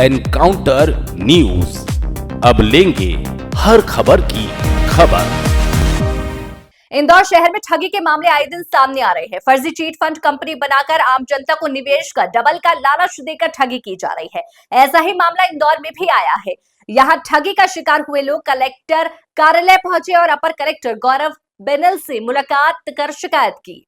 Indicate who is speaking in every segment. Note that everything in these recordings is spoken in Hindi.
Speaker 1: एनकाउंटर न्यूज, अब लेंगे हर खबर की खबर।
Speaker 2: इंदौर शहर में ठगी के मामले आए दिन सामने आ रहे हैं। फर्जी चीट फंड कंपनी बनाकर आम जनता को निवेश का डबल का लालच देकर ठगी की जा रही है। ऐसा ही मामला इंदौर में भी आया है। यहां ठगी का शिकार हुए लोग कलेक्टर कार्यालय पहुंचे और अपर कलेक्टर गौरव बेनल से मुलाकात कर शिकायत की।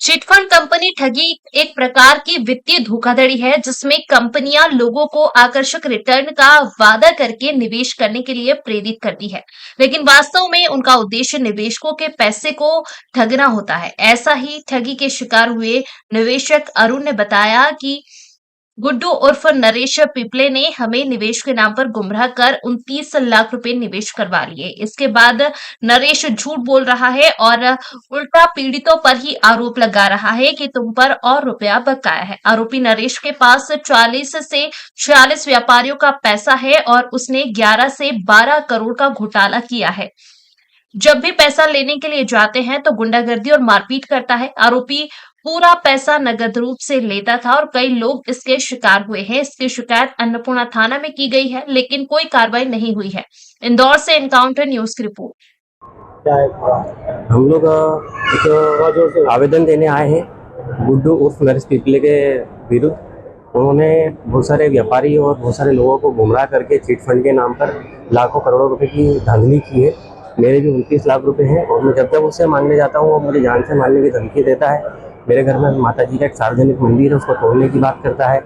Speaker 3: चिटफंड कंपनी ठगी एक प्रकार की वित्तीय धोखाधड़ी है, जिसमें कंपनियां लोगों को आकर्षक रिटर्न का वादा करके निवेश करने के लिए प्रेरित करती है, लेकिन वास्तव में उनका उद्देश्य निवेशकों के पैसे को ठगना होता है। ऐसा ही ठगी के शिकार हुए निवेशक अरुण ने बताया कि गुड्डू उर्फ नरेश पिपले ने हमें निवेश के नाम पर गुमराह कर 29 लाख रुपए निवेश करवा लिए। इसके बाद नरेश झूठ बोल रहा है और उल्टा पीड़ितों पर ही आरोप लगा रहा है कि तुम पर और रुपया बकाया है। आरोपी नरेश के पास 40 से 46 व्यापारियों का पैसा है और उसने 11 से 12 करोड़ का घोटाला किया है। जब भी पैसा लेने के लिए जाते हैं तो गुंडागर्दी और मारपीट करता है। आरोपी पूरा पैसा नगद रूप से लेता था और कई लोग इसके शिकार हुए हैं। इसकी शिकायत अन्नपूर्णा थाना में की गई है, लेकिन कोई कार्रवाई नहीं हुई है। इंदौर से एनकाउंटर न्यूज की रिपोर्ट।
Speaker 4: हम लोग एक आवेदन देने आए हैं गुड्डू उर्फ नरेश पिपले के विरुद्ध। उन्होंने बहुत सारे व्यापारी और बहुत सारे लोगों को गुमराह करके चिट फंड के नाम पर लाखों करोड़ों रुपए की धांधली की है। मेरे भी 29 लाख रुपए हैं और मैं जब उससे मांगने जाता हूँ वो मुझे जान से मारने की धमकी देता है। मेरे घर में माता जी का एक सार्वजनिक मंदिर है, उसको तोड़ने की बात करता है।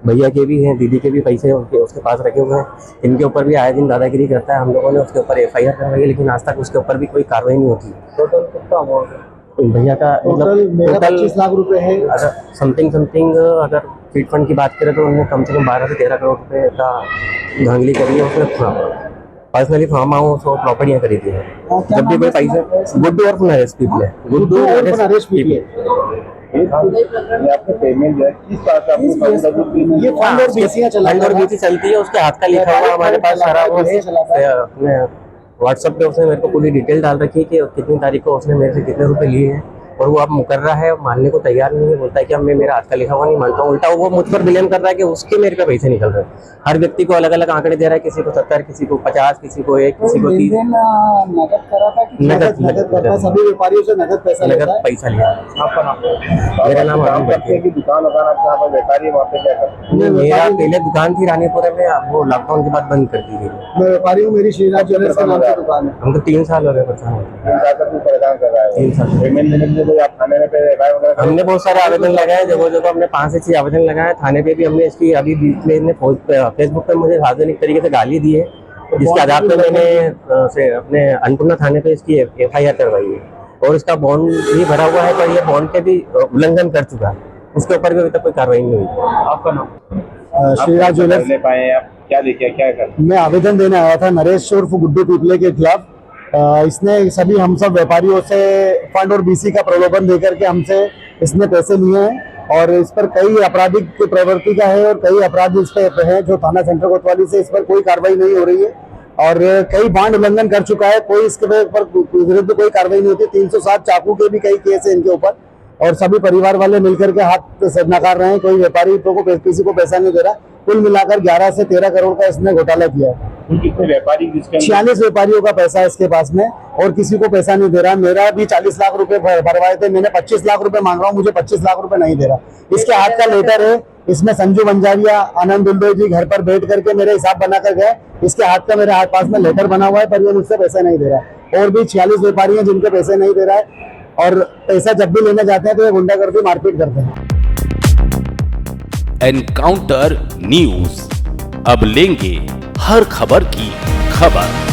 Speaker 4: भैया के भी हैं, दीदी के भी पैसे उसके पास रखे हुए हैं। इनके ऊपर भी आए दिन दादागिरी करता है। हम लोगों ने उसके ऊपर FIR करवाई है, लेकिन आज तक उसके ऊपर भी कोई कार्रवाई नहीं होती।
Speaker 5: टोटल कितना अमाउंट
Speaker 4: भैया का
Speaker 5: टोटल 25 लाख रुपए है।
Speaker 4: अगर समथिंग अगर चिट फंड की बात करें तो उन्होंने कम से कम 12 से 13 करोड़ रुपए का धांधली करी है। उसने पर्सनली फार्म हाउस और प्रॉपर्टियां खरीदी है। जब भी कोई पैसे गुड्डू और नरेश पिपले
Speaker 5: आपने पेमेंट किस बात का ये फंड और
Speaker 4: बीसी चलती है, उसके हाथ का लिखा हुआ हमारे पास सारा वो है। व्हाट्सएप पे उसने मेरे को पूरी डिटेल डाल रखी है कि कितनी तारीख को उसने मेरे से कितने रुपए लिए हैं और वो अब मुकर्रा है, मानने को तैयार नहीं है। बोलता है कि अब मैं मेरा हाथ का लिखा हुआ नहीं मानता हूँ। उल्टा वो मुझ पर ब्लेम कर रहा है कि उसके मेरे पे पैसे निकल रहे हैं। हर व्यक्ति को अलग अलग आंकड़े दे रहा है, किसी को 70, किसी को 50, किसी को 1, किसी को 30।
Speaker 5: नगद करा था कि नगद सभी व्यापारियों से नगद पैसा
Speaker 4: लिया। मेरा नाम अरुण है।
Speaker 5: दुकान व्यापारी वहाँ पे क्या करते?
Speaker 4: मेरा पहले दुकान थी रानीपुरा में, अब वो लॉकडाउन के बाद बंद कर दी गई।
Speaker 5: मैं व्यापारी हूँ, मेरी श्रीराज ज्वेलर्स के नाम से दुकान है।
Speaker 4: हमको 3 साल हो गए परेशान
Speaker 5: कर रहा है।
Speaker 4: 3 साल
Speaker 5: पेमेंट लेने के लिए आप थाने में
Speaker 4: हमने बहुत सारे आवेदन लगाए, जगह जगह हमने 5 से 6 आवेदन लगाए। थाने पे भी हमने इसकी अभी बीच में इन्हें फेसबुक पे मुझे सार्वजनिक तरीके से गाली दी है, जिसके आधार पर मैंने अपने अन्नपूर्णा थाने पे इसकी FIR करवाई है और इसका बॉन्ड भी भरा हुआ है, पर ये बॉन्ड के भी उल्लंघन कर चुका है। उसके ऊपर भी अभी तक कोई कार्रवाई नहीं हुई।
Speaker 5: आपका नाम? श्रीराज ज्वेलर्स। क्या देखिए क्या कर? मैं आवेदन देने आया था नरेश उर्फ गुड्डू पिपले के खिलाफ। इसने सभी हम सब व्यापारियों से फंड और BC का प्रलोभन देकर के हमसे इसने पैसे लिए हैं और इस पर कई आपराधिक प्रवृत्ति का है और कई अपराध इस पर है जो थाना सेंटर कोतवाली से इस पर कोई कार्रवाई नहीं हो रही है और कई बांड उल्लंघन कर चुका है। कोई इसके विरुद्ध कोई कार्रवाई नहीं होती। 307 चाकू के भी कई केस है इनके ऊपर और सभी परिवार वाले मिलकर के हाथ नकार रहे हैं। कोई व्यापारी को किसी को पैसा नहीं दे रहा। कुल मिलाकर 11 से 13 करोड़ का इसने घोटाला किया है।
Speaker 4: कितने व्यापारी?
Speaker 5: 46 व्यापारियों का पैसा इसके पास में और किसी को पैसा नहीं दे रहा। मेरा भी 40 लाख रुपए भरवाए थे, मैंने 25 लाख रुपए मांग रहा हूँ, मुझे 25 लाख रुपए नहीं दे रहा। इसके हाथ का लेटर है, इसमें संजू बंजारिया, आनंद दुल्बे जी घर पर बैठ करके मेरे हिसाब बना कर गए। इसके हाथ का मेरे पास में लेटर बना हुआ है, पर ये मुझसे पैसा नहीं दे रहा। और भी 46 व्यापारी हैं जिनके पैसे नहीं दे रहा है और पैसा जब भी लेने जाते हैं तो ये गुंडागर्दी मारपीट करते हैं।
Speaker 1: एनकाउंटर न्यूज, अब लेंगे हर खबर की खबर।